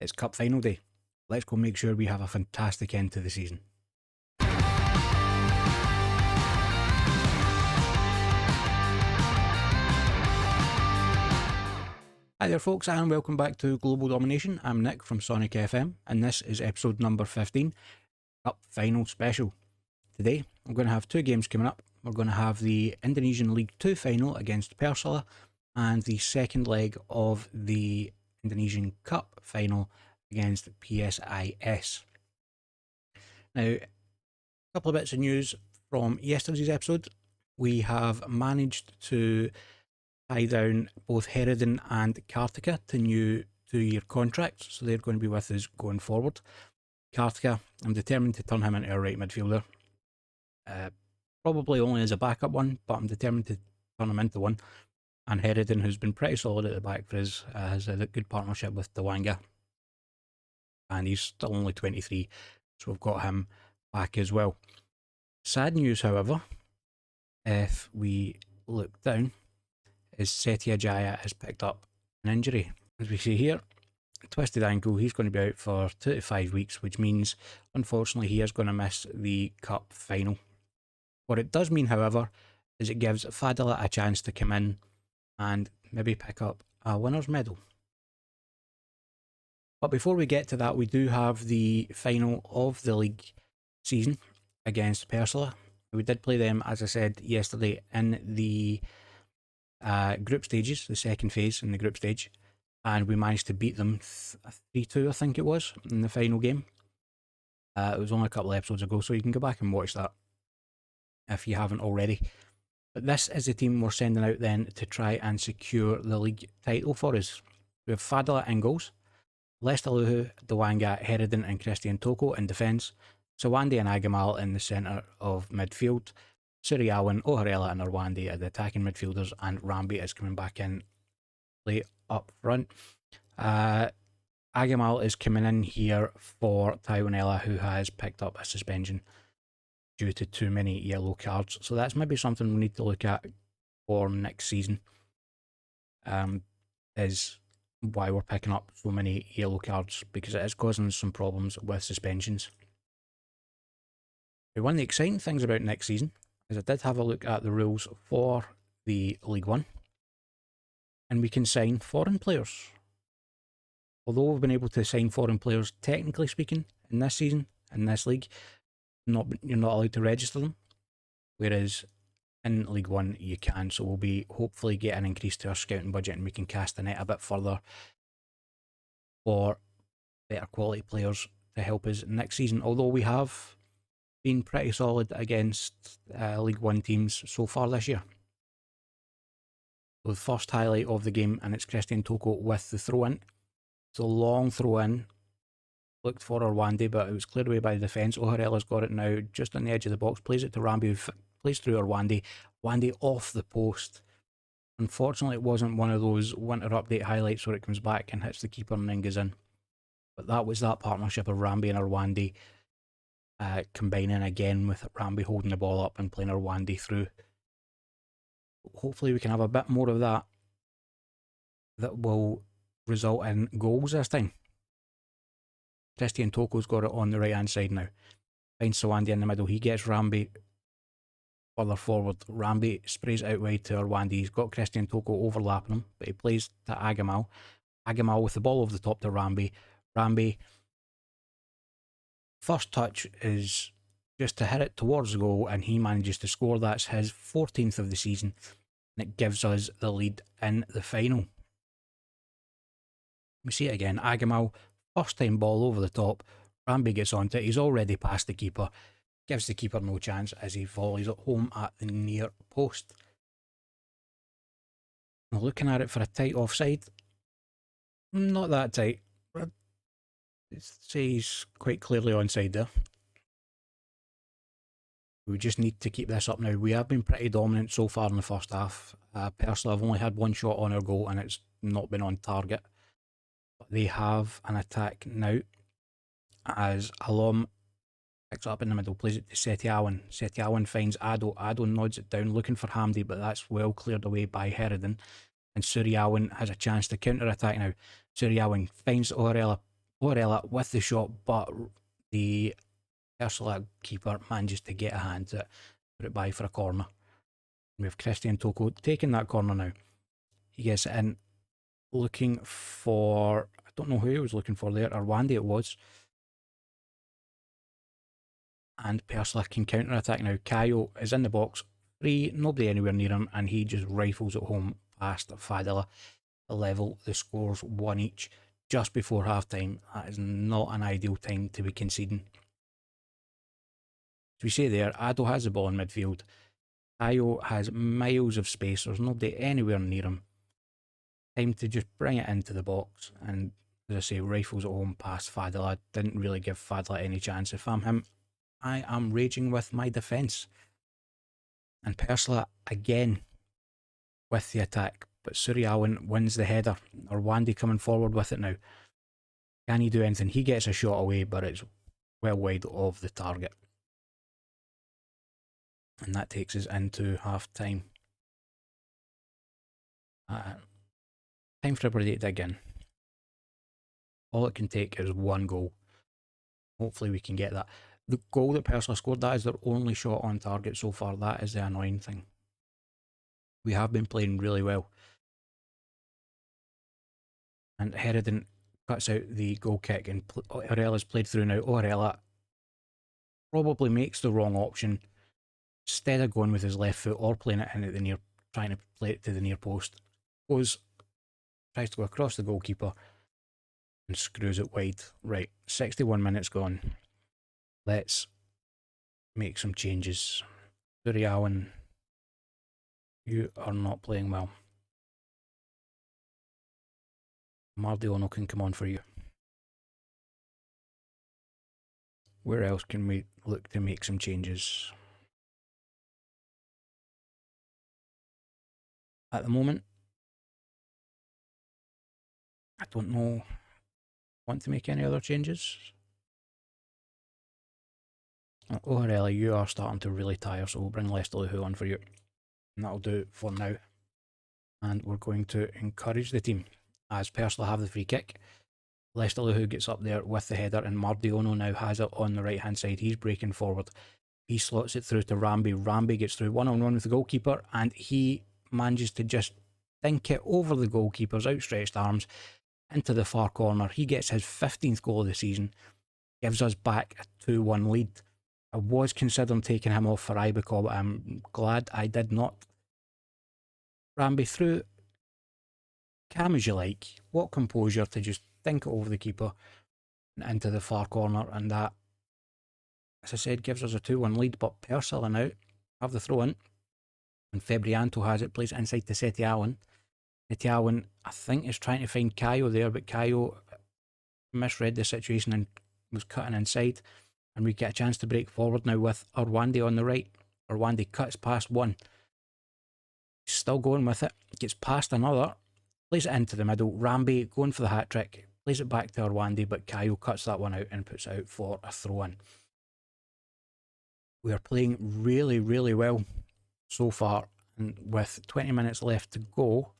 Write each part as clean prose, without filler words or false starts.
It's Cup final day. Let's go make sure we have a fantastic end to the season. Hi there folks, and welcome back to Global Domination. I'm Nick from SonickFM, and this is episode number 15, Cup Final Special. Today, I'm going to have two games coming up. We're going to have the Indonesian League 2 final against Persela, and the second leg of the Indonesian Cup final against PSIS. Now, a couple of bits of news from yesterday's episode. We have managed to tie down both Herodin and Kartika to new 2-year contracts, so they're going to be with us going forward. Kartika, I'm determined to turn him into a right midfielder. Probably only as a backup one, but I'm determined to turn him into one. And Herodin, who's been pretty solid at the back for us, has a good partnership with Dewanga. And he's still only 23, so we've got him back as well. Sad news, however, if we look down, is Sriwijaya has picked up an injury. As we see here, twisted ankle. He's going to be out for 2 to 5 weeks, which means, unfortunately, he is going to miss the cup final. What it does mean, however, is it gives Fadila a chance to come in and maybe pick up a winner's medal. But before we get to that, we do have the final of the league season against Persela. We did play them, as I said yesterday, in the group stages, the second phase in the group stage, and we managed to beat them 3-2, I think it was, in the final game. It was only a couple of episodes ago, so you can go back and watch that if you haven't already. But this is the team we're sending out then to try and secure the league title for us. We have Fadila in goals, Lestaluhu, Dewanga, Herodin and Christian Toko in defence, Sawandi and Agamal in the centre of midfield, Suriyawan, Oharela and Arwandi are the attacking midfielders, and Rambi is coming back in play up front. Agamal is coming in here for Taiwanella, who has picked up a suspension due to too many yellow cards. So that's maybe something we need to look at for next season, is why we're picking up so many yellow cards, because it is causing some problems with suspensions. One of the exciting things about next season is I did have a look at the rules for the League 1, and we can sign foreign players. Although we've been able to sign foreign players, technically speaking, in this season, in this league, you're not allowed to register them, whereas in League 1 you can. So we'll be hopefully get an increase to our scouting budget, and we can cast the net a bit further for better quality players to help us next season. Although we have been pretty solid against League 1 teams so far this year. So the first highlight of the game, and it's Christian Toko with the throw-in. It's a long throw-in, looked for Arwandi, but it was cleared away by the defence. Oharela's got it now, just on the edge of the box, plays it to Rambi, who plays through Arwandi. Arwandi off the post. Unfortunately, it wasn't one of those winter update highlights where it comes back and hits the keeper and then goes in. But that was that partnership of Rambi and Arwandi, combining again with Rambi holding the ball up and playing Arwandi through. Hopefully we can have a bit more of that will result in goals this time. Christian Toko's got it on the right hand side now. Finds Sawandi in the middle. He gets Rambi further forward. Rambi sprays it out wide to Arwandi. He's got Christian Toko overlapping him, but he plays to Agamal. Agamal with the ball over the top to Rambi. Rambi, first touch is just to hit it towards the goal, and he manages to score. That's his 14th of the season, and it gives us the lead in the final. We see it again. Agamal, first time ball over the top. Rambi gets onto it. He's already past the keeper. Gives the keeper no chance as he volleys it home at the near post. Now looking at it for a tight offside. Not that tight. It says quite clearly onside there. We just need to keep this up now. We have been pretty dominant so far in the first half. Personally, I've only had one shot on our goal and it's not been on target. But they have an attack now as Alom picks it up in the middle, plays it to Setiawan. Setiawan finds Ado. Ado nods it down looking for Hamdi, but that's well cleared away by Herodin. And Suriyawan has a chance to counter-attack now. Suriyawan finds Oharela, Orella with the shot, but the Ursula keeper manages to get a hand to it, put it by for a corner. We have Christian Toko taking that corner now. He gets it in, looking for, I don't know who he was looking for there, Arwandi it was. And Persla can counter attack now. Kayo is in the box, free, nobody anywhere near him, and he just rifles it home past Fadila to level the scores 1 each just before half time. That is not an ideal time to be conceding. As we say there, Ado has the ball in midfield. Kayo has miles of space, there's nobody anywhere near him. Time to just bring it into the box, and as I say, rifles it home past Fadila. Didn't really give Fadila any chance. If I'm him, I am raging with my defence. And Persla again with the attack, but Suryawan wins the header. Orwandi coming forward with it now. Can he do anything? He gets a shot away, but it's well wide of the target. And that takes us into half time. Time for everybody to dig in. All it can take is one goal. Hopefully we can get that. The goal that Persla scored, that is their only shot on target so far. That is the annoying thing. We have been playing really well. And Herodin cuts out the goal kick, and Orella's played through now. Orella probably makes the wrong option. Instead of going with his left foot or playing it in at the near, trying to play it to the near post, tries to go across the goalkeeper and screws it wide. Right, 61 minutes gone. Let's make some changes. Suryawan, you are not playing well. Mardiono can come on for you. Where else can we look to make some changes? At the moment, I don't know. Want to make any other changes? Orella, you are starting to really tire, so we'll bring Lester Luhu on for you. And that'll do it for now. And we're going to encourage the team as Persla have the free kick. Lester Luhu gets up there with the header, and Mardiono now has it on the right hand side. He's breaking forward. He slots it through to Rambi. Rambi gets through one-on-one with the goalkeeper, and he manages to just dink it over the goalkeeper's outstretched arms into the far corner. He gets his 15th goal of the season, gives us back a 2-1 lead. I was considering taking him off for Ibicol, but I'm glad I did not. Rambi through, calm as you like. What composure to just dink it over the keeper and into the far corner, and that, as I said, gives us a 2-1 lead. But Persila now have the throw in, and Febrianto has it, plays it inside to Setiawan. Setiawan, I think, is trying to find Kayo there, but Kayo misread the situation and was cutting inside. And we get a chance to break forward now with Arwandi on the right. Arwandi cuts past one. Still going with it. Gets past another. Plays it into the middle. Rambi going for the hat trick. Plays it back to Arwandi, but Kayo cuts that one out and puts it out for a throw in. We are playing really, really well so far. And with 20 minutes left to go,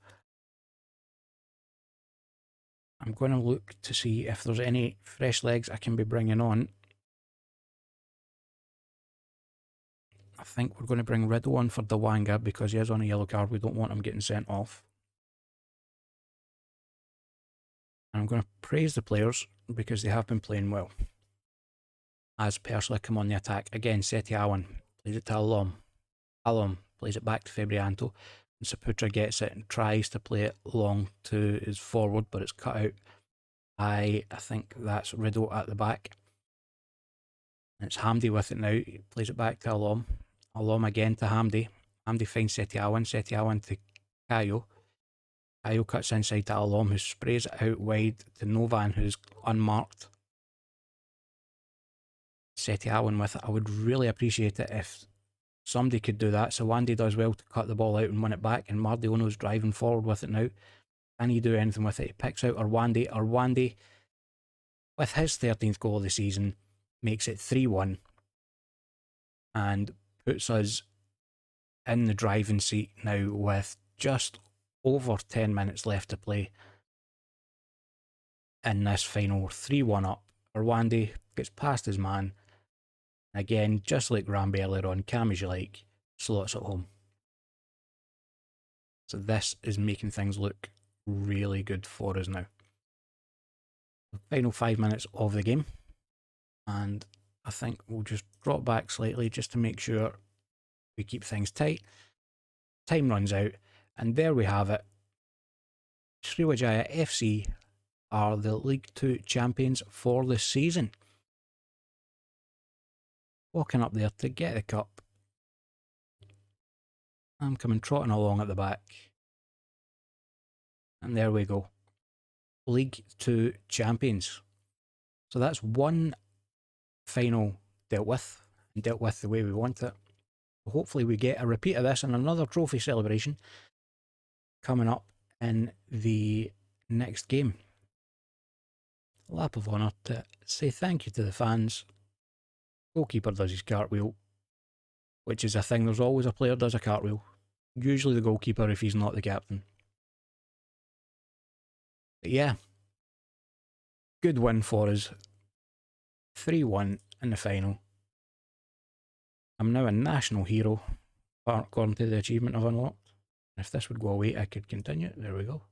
I'm going to look to see if there's any fresh legs I can be bringing on. I think we're going to bring Riddle on for Dawanga because he is on a yellow card. We don't want him getting sent off. And I'm going to praise the players because they have been playing well. As Persla come on the attack. Again, Setiawan plays it to Alom. Alom plays it back to Febrianto. And Saputra gets it and tries to play it long to his forward, but it's cut out. I think that's Riddle at the back. And it's Hamdi with it now. He plays it back to Alom. Alom again to Hamdi. Hamdi finds Setiawan. Setiawan to Kayo. Kayo cuts inside to Alom, who sprays it out wide to Novan, who's unmarked. Setiawan with it. I would really appreciate it if somebody could do that. So Wandy does well to cut the ball out and win it back, and Mardiono's driving forward with it now. Can he do anything with it? He picks out Arwandi. Arwandi, with his 13th goal of the season, makes it 3-1 and puts us in the driving seat now with just over 10 minutes left to play. in this final, 3-1 up. Rwanda gets past his man. Again, just like Ramby earlier on, calm as you like, slots at home. So this is making things look really good for us now. The final 5 minutes of the game, and I think we'll just drop back slightly just to make sure we keep things tight. Time runs out, and there we have it. Sriwijaya FC are the League 2 champions for the season. Walking up there to get the cup. I'm coming trotting along at the back. And there we go. League 2 champions. So that's one final dealt with, and dealt with the way we want it. Hopefully we get a repeat of this and another trophy celebration coming up in the next game. Lap of honour to say thank you to the fans. Goalkeeper does his cartwheel, which is a thing. There's always a player does a cartwheel. Usually the goalkeeper if he's not the captain. But yeah, good win for us. 3-1 in the final. I'm now a national hero, according to the achievement I've unlocked. If this would go away, I could continue. There we go.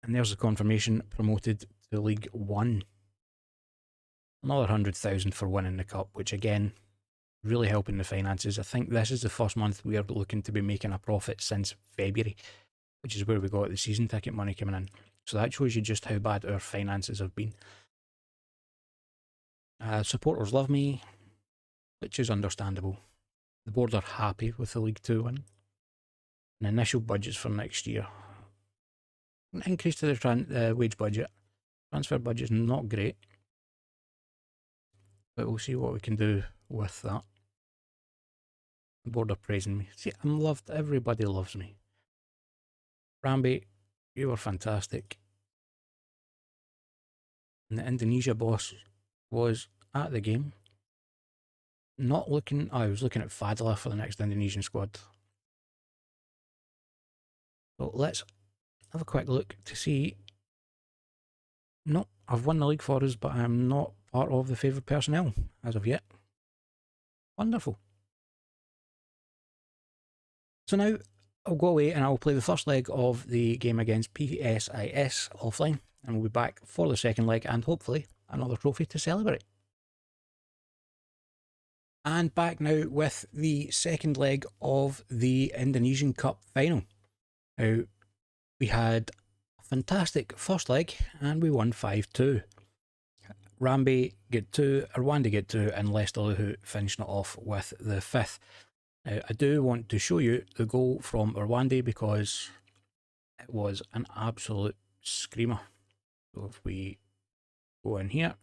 And there's the confirmation, promoted to League 1. Another 100,000 for winning the cup, which again, really helping the finances. I think this is the first month we are looking to be making a profit since February, which is where we got the season ticket money coming in. So that shows you just how bad our finances have been. Supporters love me, which is understandable. The board are happy with the League 2 win. And initial budgets for next year. An increase to the wage budget. Transfer budget's not great. But we'll see what we can do with that. The board are praising me. See, I'm loved. Everybody loves me. Ramby, you were fantastic. And the Indonesia boss was at the game. Not looking, I was looking at Fadla for the next Indonesian squad. So let's have a quick look to see. No, I've won the league for us, but I'm not part of the favoured personnel as of yet. Wonderful. So now I'll go away and I'll play the first leg of the game against PSIS offline, and we'll be back for the second leg and hopefully another trophy to celebrate. And back now with the second leg of the Indonesian Cup final. Now, we had a fantastic first leg and we won 5-2. Ramby get 2, Rwanda get 2, and Leicester finishing it off with the 5th. Now, I do want to show you the goal from Rwanda because it was an absolute screamer. So if we go in here,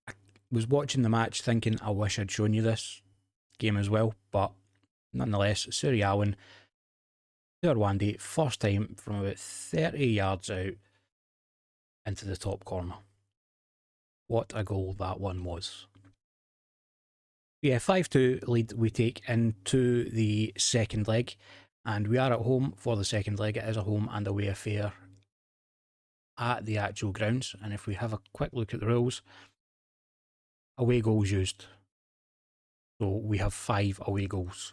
I was watching the match thinking I wish I'd shown you this game as well, but nonetheless, Sriwijaya to Rwanda, first time from about 30 yards out into the top corner. What a goal that one was. Yeah, 5-2 lead we take into the second leg, and we are at home for the second leg. It is a home and away affair at the actual grounds, and if we have a quick look at the rules, away goals used. So we have 5 away goals.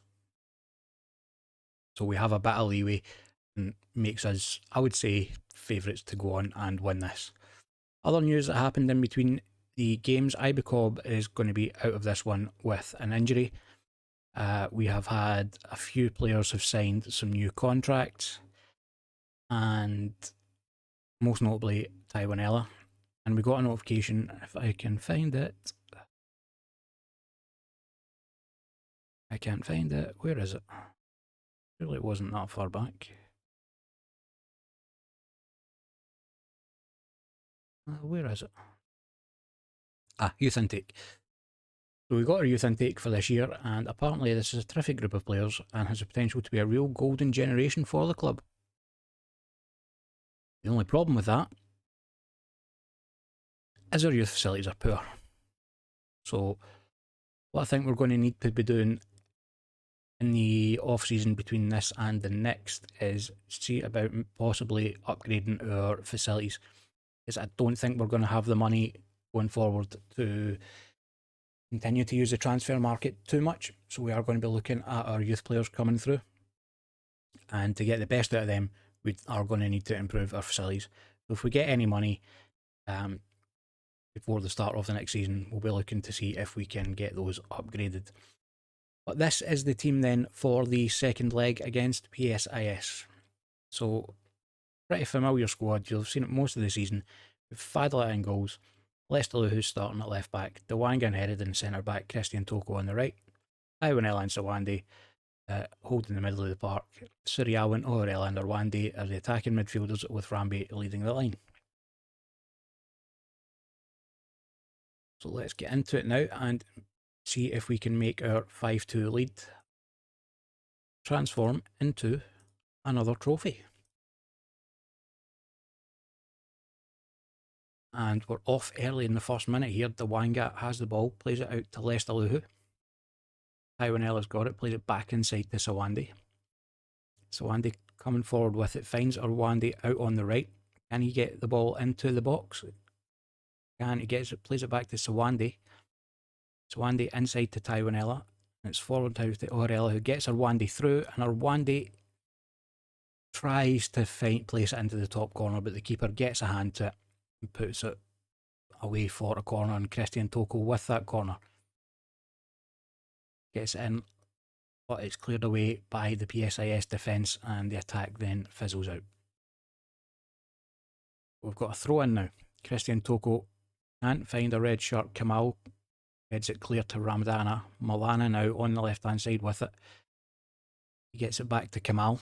So we have a bit of leeway and makes us, I would say, favourites to go on and win this. Other news that happened in between the games, Ibecob is going to be out of this one with an injury. We have had a few players have signed some new contracts, and most notably Taiwanella. And we got a notification, if I can find it. I can't find it. Where is it? Surely it wasn't that far back. Where is it? Youth intake. So we got our youth intake for this year, and apparently this is a terrific group of players and has the potential to be a real golden generation for the club. The only problem with that is our youth facilities are poor. So what I think we're going to need to be doing in the off-season between this and the next is see about possibly upgrading our facilities. Because I don't think we're going to have the money going forward to continue to use the transfer market too much. So we are going to be looking at our youth players coming through. And to get the best out of them, we are going to need to improve our facilities. So if we get any money before the start of the next season, we'll be looking to see if we can get those upgraded. But this is the team then for the second leg against PSIS. So pretty familiar squad. You'll have seen it most of the season. We've Fadla in goals, Lester who's starting at left back, Dewanga and Herodin centre back, Christian Toko on the right, Iwanel and Sawande holding the middle of the park, Suryawan, Orel and Arwande are the attacking midfielders with Rambi leading the line. So let's get into it now and see if we can make our 5-2 lead transform into another trophy. And we're off early in the first minute here. Dewanga has the ball, plays it out to Lester Luhu. Iwanel has got it, plays it back inside to Sawande. Sawande coming forward with it, finds Arwande out on the right. Can he get the ball into the box? Can he gets it, plays it back to Sawande. Sawande inside to Taiwanella. And it's forward to Orella who gets Arwande through, and Arwande tries to place it into the top corner, but the keeper gets a hand to it and puts it away for a corner, and Christian Toko with that corner gets it in, but it's cleared away by the PSIS defence and the attack then fizzles out. We've got a throw in now. Christian Toko can't find a red shirt. Kamal heads it clear to Ramdana. Malana now on the left hand side with it. He gets it back to Kamal.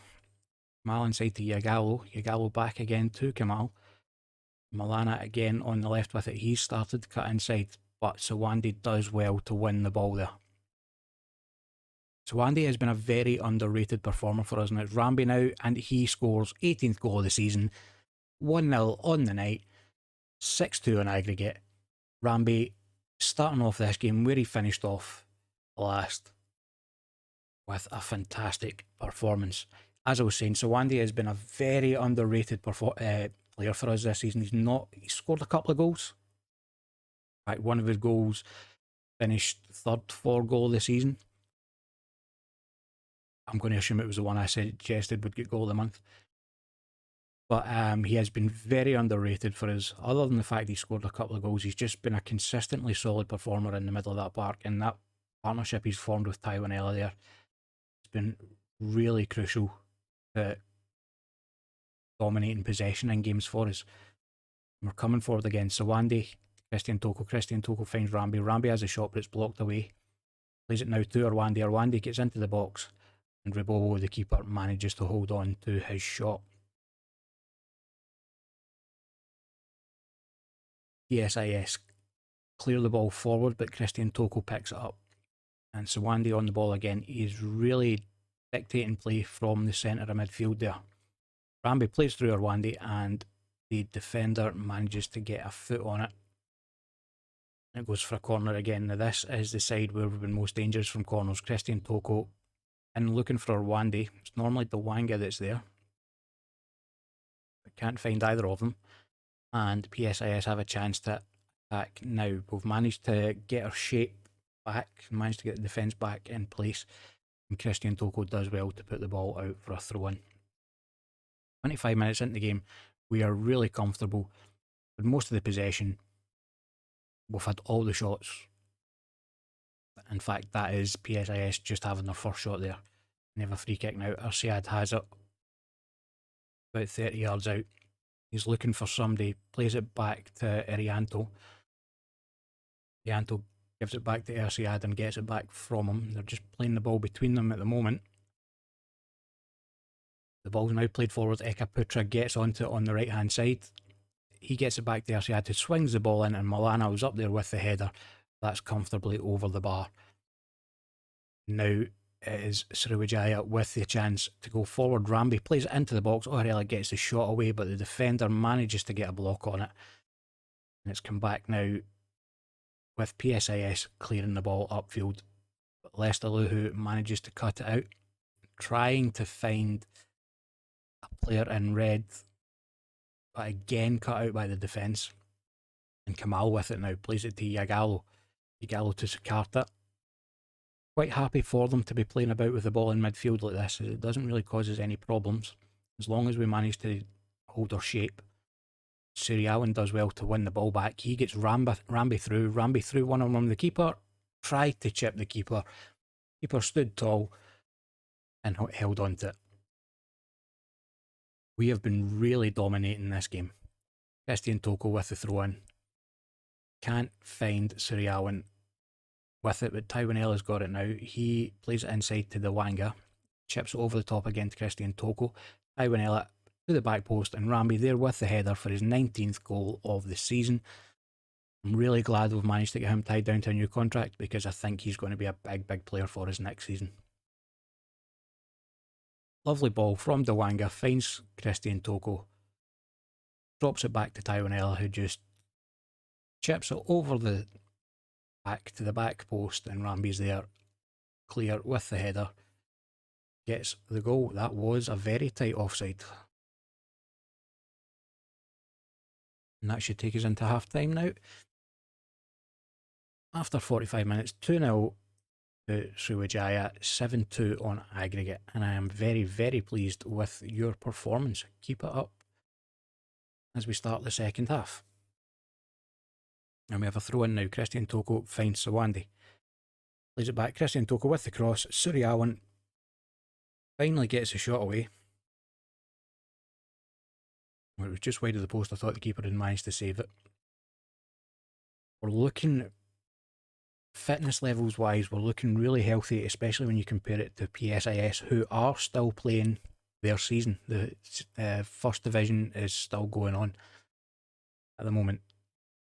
Kamal inside to Yagallo. Yagallo back again to Kamal. Malana again on the left with it. He's started to cut inside, but Sawande does well to win the ball there. Sawande has been a very underrated performer for us, and it's Rambi now, and he scores 18th goal of the season, 1-0 on the night, 6-2 on aggregate. Rambi starting off this game where he finished off last with a fantastic performance. As I was saying, Sawande has been a very underrated player for us this season. He scored a couple of goals. In fact, one of his goals finished third for goal of the season. I'm going to assume it was the one I suggested would get goal of the month. But he has been very underrated for us. Other than the fact he scored a couple of goals, he's just been a consistently solid performer in the middle of that park. And that partnership he's formed with Taiwanella there, it's been really crucial to dominating possession in games for us. And we're coming forward again. Sawande, Christian Toko finds Rambi. Rambi has a shot, but it's blocked away. Plays it now to Arwande. Arwande gets into the box, and Ribobo, the keeper, manages to hold on to his shot. PSIS clear the ball forward, but Christian Toko picks it up. And Sawande on the ball again. He's really dictating play from the centre of midfield there. Rambi plays through Arwande, and the defender manages to get a foot on it. It goes for a corner again. Now this is the side where we've been most dangerous from corners. Christian Toko and looking for Arwande. It's normally Dewanga that's there. I can't find either of them. And PSIS have a chance to attack now. We've managed to get our shape back, managed to get the defence back in place. And Christian Toko does well to put the ball out for a throw-in. 25 minutes into the game, we are really comfortable with most of the possession. We've had all the shots. In fact, that is PSIS just having their first shot there. They have a free kick now. Arsiad has it about 30 yards out. He's looking for somebody, plays it back to Irianto. Irianto gives it back to Arsiad and gets it back from him. They're just playing the ball between them at the moment. The ball's now played forward. Eka Putra gets onto it on the right hand side. He gets it back to Arsiad, who swings the ball in, and Malana was up there with the header. That's comfortably over the bar. Now it is Sriwijaya with the chance to go forward. Rambi plays it into the box. Orella gets the shot away, but the defender manages to get a block on it. And it's come back now with PSIS clearing the ball upfield. But Lestalu manages to cut it out, trying to find a player in red, but again cut out by the defence. And Kamal with it now, plays it to Yagallo. Yagallo to Sakarta. Quite happy for them to be playing about with the ball in midfield like this. It doesn't really cause us any problems. As long as we manage to hold our shape. Sriwijaya does well to win the ball back. He gets Ramby through one-on-one with the keeper. Tried to chip the keeper. Keeper stood tall and held on to it. We have been really dominating this game. Christian Toko with the throw-in. Can't find Sriwijaya with it, but Taiwanela's got it now. He plays it inside to the Wanga. Chips it over the top again to Christian Toko. Taiwanela to the back post, and Ramby there with the header for his 19th goal of the season. I'm really glad we've managed to get him tied down to a new contract, because I think he's going to be a big player for us next season. Lovely ball from Dewanga, finds Christian Toko, drops it back to Taiwanela, who just chips it over the back to the back post, and Ramby's there, clear with the header, gets the goal. That was a very tight offside. And that should take us into half time now. After 45 minutes, 2-0 to Sriwijaya, 7-2 on aggregate, and I am very pleased with your performance. Keep it up as we start the second half. And we have a throw in now. Christian Toko finds Sawandi. Plays it back. Christian Toko with the cross. Sriwijaya finally gets a shot away. It was just wide of the post. I thought the keeper had managed to save it. We're looking, fitness levels wise, we're looking really healthy, especially when you compare it to PSIS, who are still playing their season. The first division is still going on at the moment.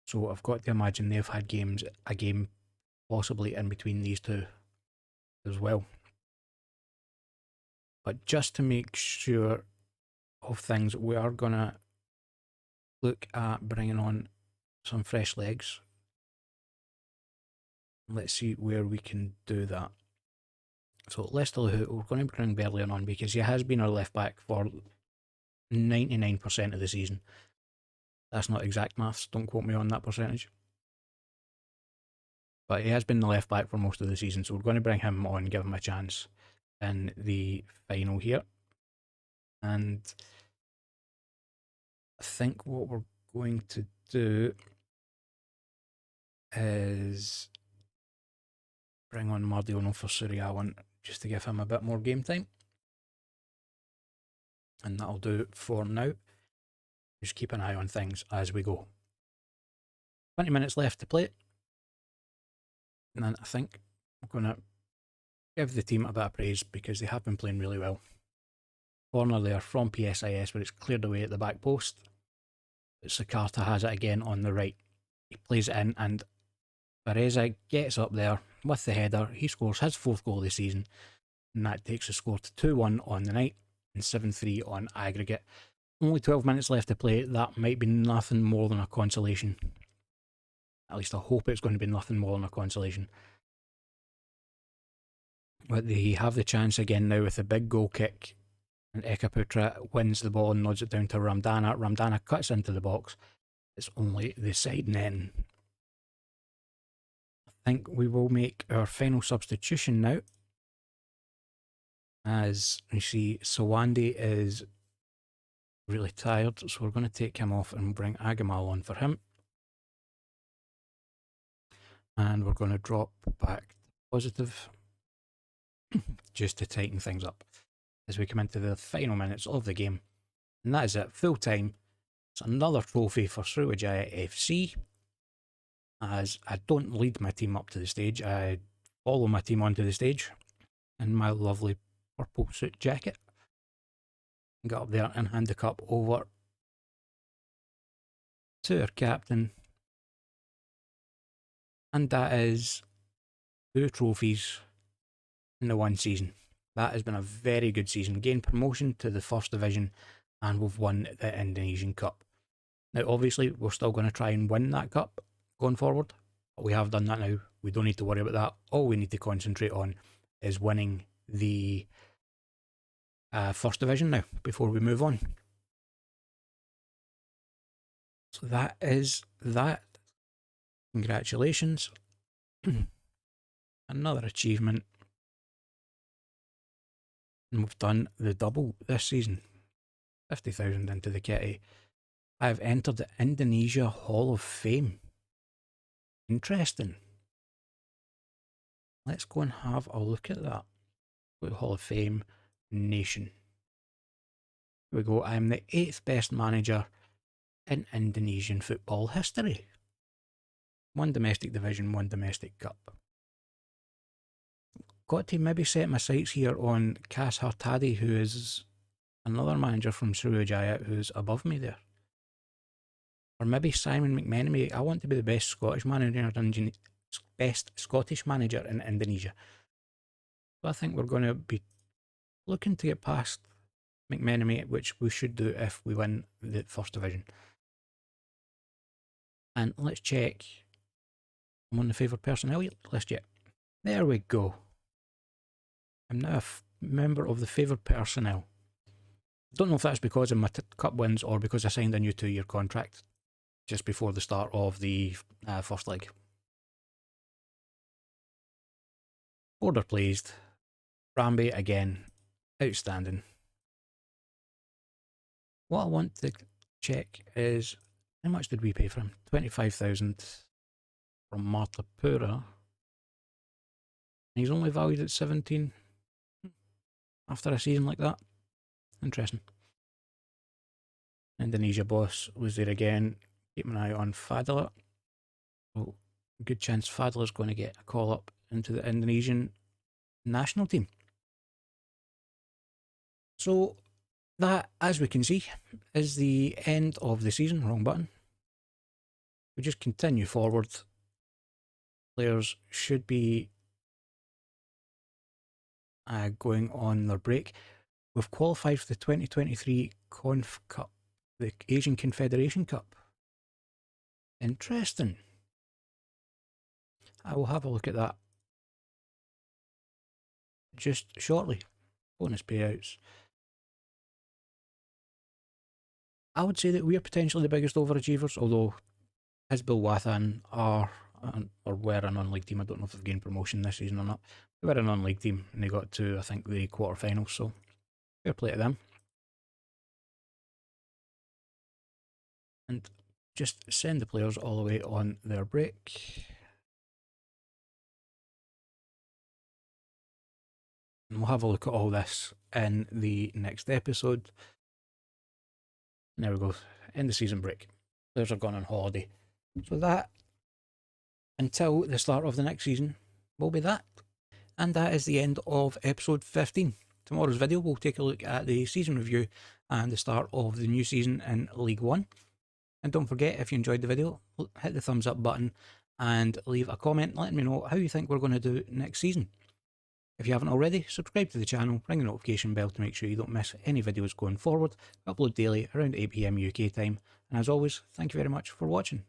So I've got to imagine they've had a game possibly in between these two as well. But just to make sure of things, we are going to look at bringing on some fresh legs. Let's see where we can do that. So Lestalu, we're going to bring Berlian on because he has been our left back for 99% of the season. That's not exact maths, don't quote me on that percentage. But he has been the left back for most of the season, so we're going to bring him on, give him a chance in the final here. And I think what we're going to do is bring on Mardiono for Sriwijaya just to give him a bit more game time. And that'll do it for now. Just keep an eye on things as we go. 20 minutes left to play. And then I think I'm going to give the team a bit of praise because they have been playing really well. Corner there from PSIS where it's cleared away at the back post. Sakarta has it again on the right. He plays it in and Bereza gets up there with the header. He scores his 4th goal of the season. And that takes the score to 2-1 on the night and 7-3 on aggregate. Only 12 minutes left to play. That might be nothing more than a consolation. At least I hope it's going to be nothing more than a consolation. But they have the chance again now with a big goal kick. And Ekaputra wins the ball and nods it down to Ramdana. Ramdana cuts into the box. It's only the side net. I think we will make our final substitution now. As you see, Sawandi is really tired, so we're going to take him off and bring Agamal on for him. And we're going to drop back to positive just to tighten things up as we come into the final minutes of the game. And that is it, full time. It's another trophy for Sriwijaya FC. As I don't lead my team up to the stage, I follow my team onto the stage in my lovely purple suit jacket. Get up there and hand the cup over to our captain. And that is 2 trophies in the 1 season. That has been a very good season. Gained promotion to the 1st division and we've won the Indonesian Cup. Now obviously we're still going to try and win that cup going forward. But we have done that now. We don't need to worry about that. All we need to concentrate on is winning the First Division now before we move on. So that is that. Congratulations. Another achievement. And we've done the double this season. 50,000 into the kitty. I've entered the Indonesia Hall of Fame. Interesting. Let's go and have a look at that. Go to Hall of Fame Nation. Here we go. I am the 8th best manager in Indonesian football history. 1 domestic division, 1 domestic cup. Got to maybe set my sights here on Cas Hartadi, who is another manager from Sriwijaya who's above me there. Or maybe Simon McMenemy. I want to be the best Scottish manager in Indonesia. So I think we're going to be looking to get past McMenemy, which we should do if we win the First Division. And let's check. I'm on the favoured personnel list yet. There we go. I'm now a member of the favoured personnel. Don't know if that's because of my cup wins or because I signed a new 2-year contract just before the start of the first leg. Order pleased. Ramsey again, outstanding. What I want to check is how much did we pay for him? 25,000 from Martapura. He's only valued at 17 after a season like that. Interesting. Indonesia boss was there again. Keep an eye on Fadler. So, good chance Fadler's going to get a call up into the Indonesian national team. So that, as we can see, is the end of the season. Wrong button. We just continue forward. Players should be going on their break. We've qualified for the 2023 Conf Cup, the Asian Confederation Cup. Interesting. I will have a look at that just shortly. Bonus payouts. I would say that we are potentially the biggest overachievers, although Hizbul Wathan are or were a non-league team. I don't know if they've gained promotion this season or not. They were a non-league team and they got to, I think, the quarterfinals, so fair play to them. And just send the players all the way on their break. And we'll have a look at all this in the next episode. And there we go, end the season break. Players are gone on holiday. So that, until the start of the next season, will be that. And that is the end of episode 15. Tomorrow's video will take a look at the season review and the start of the new season in League One. And don't forget, if you enjoyed the video, hit the thumbs up button and leave a comment letting me know how you think we're going to do next season. If you haven't already, subscribe to the channel, ring the notification bell to make sure you don't miss any videos going forward. I upload daily around 8 PM UK time. And as always, thank you very much for watching.